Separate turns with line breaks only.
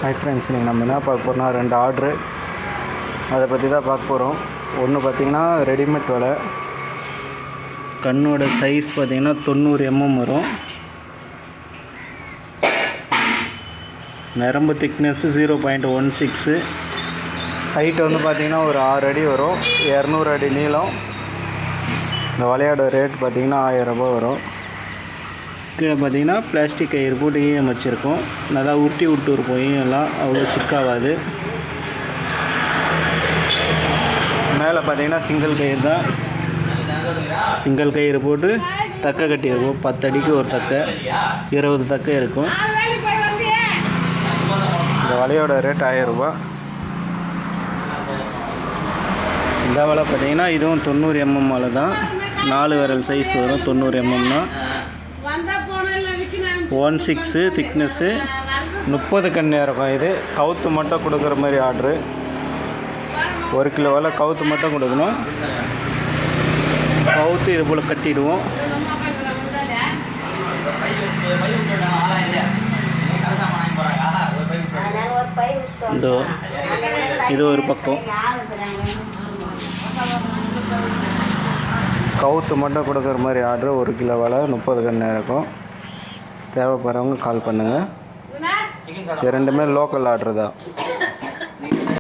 Hi friends, இன்றைக்கி நம்ம என்ன பார்க்க போகிறோம்னா 2 ஆர்ட்ரு அதை பற்றி தான் பார்க்க போகிறோம். ஒன்று பார்த்திங்கன்னா ரெடிமேட் வலை. கண்ணோட சைஸ் பார்த்திங்கன்னா 90 mm வரும். நரம்பு திக்னஸ்ஸு 0.16. ஹைட் வந்து பார்த்திங்கன்னா ஒரு 6 அடி வரும். 200 அடி நீளம். இந்த வலையோட ரேட் பார்த்திங்கன்னா 1000 ரூபா வரும். கீழே பார்த்திங்கன்னா பிளாஸ்டிக் கயிறு போட்டு ஈயம் வச்சுருக்கோம். நல்லா உருட்டி விட்டு இருப்போம். ஈயம்லாம் அவ்வளோ சிக்காகாது. மேலே பார்த்திங்கன்னா சிங்கிள் கயிறு தான். சிங்கிள் கயிறு போட்டு தக்கை கட்டியிருக்கும். 10 அடிக்கு ஒரு தக்கை, 20 தக்கை இருக்கும். இந்த வலையோட ரேட் 1000 ரூபா. இந்த வலை பார்த்திங்கன்னா இதுவும் 90 mm வலை தான். 4 விரல் சைஸ் வரும். 90 mmனா 16 திக்னஸ்ஸு, 30 கண்ணு இருக்கும். இது கவுத்து மட்டும் கொடுக்குற மாதிரி ஆர்ட்ரு. 1 கிலோ வலை கவுத்து மட்டும் கொடுக்கணும். கவுத்து இது போல் கட்டிடுவோம். இது ஒரு பக்கம் கவுத்து மட்டும் கொடுக்குற மாதிரி ஆர்ட்ரு. 1 கிலோ வலை 30 கண்ணு இருக்கும். தேவைப்படுறவங்க கால் பண்ணுங்கள். இது ரெண்டுமே லோக்கல் ஆர்ட்ரு தான்.